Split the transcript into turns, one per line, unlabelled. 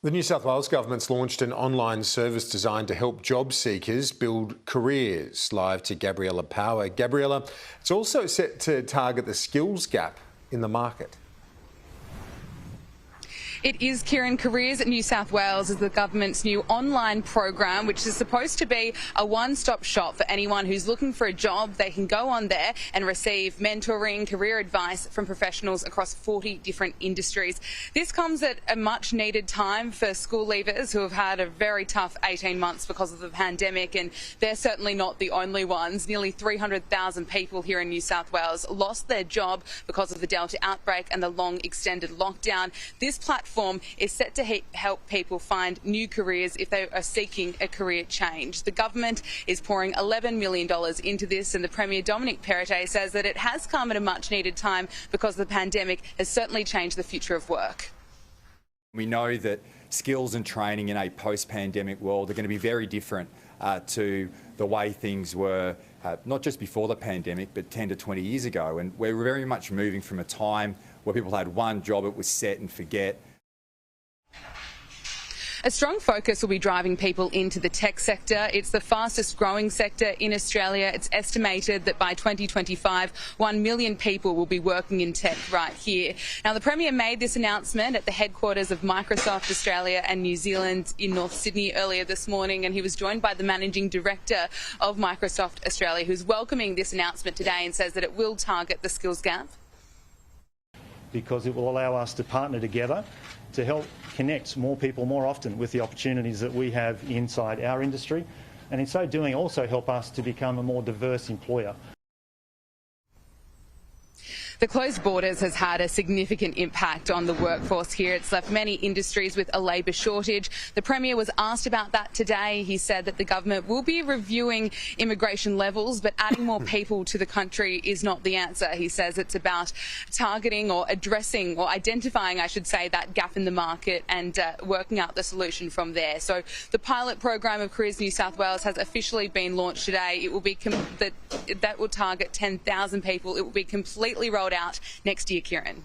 The New South Wales government's launched an online service designed to help job seekers build careers. Live to Gabriella Power. Gabriella, it's also set to target the skills gap in the market.
It is, Kieran. Careers at New South Wales is the government's new online program, which is supposed to be a one-stop shop for anyone who's looking for a job. They can go on there and receive mentoring, career advice from professionals across 40 different industries. This comes at a much-needed time for school leavers who have had a very tough 18 months because of the pandemic, and they're certainly not the only ones. Nearly 300,000 people here in New South Wales lost their job because of the Delta outbreak and the long extended lockdown. This platform is set to help people find new careers if they are seeking a career change. The government is pouring $11 million into this, and the Premier Dominic Perrottet says that it has come at a much needed time because the pandemic has certainly changed the future of work.
We know that skills and training in a post-pandemic world are going to be very different to the way things were not just before the pandemic but 10 to 20 years ago, and we're very much moving from a time where people had one job, it was set and forget.
A strong focus will be driving people into the tech sector. It's the fastest growing sector in Australia. It's estimated that by 2025, 1 million people will be working in tech right here. Now, the Premier made this announcement at the headquarters of Microsoft Australia and New Zealand in North Sydney earlier this morning, and he was joined by the Managing Director of Microsoft Australia, who's welcoming this announcement today and says that it will target the skills gap.
Because it will allow us to partner together to help connect more people more often with the opportunities that we have inside our industry, and in so doing also help us to become a more diverse employer.
The closed borders has had a significant impact on the workforce here. It's left many industries with a labour shortage. The Premier was asked about that today. He said that the government will be reviewing immigration levels, but adding more people to the country is not the answer. He says it's about targeting or addressing or identifying, I should say, that gap in the market and working out the solution from there. So the pilot program of Careers New South Wales has officially been launched today. It will be that will target 10,000 people. It will be completely rolled out next year, Kieran.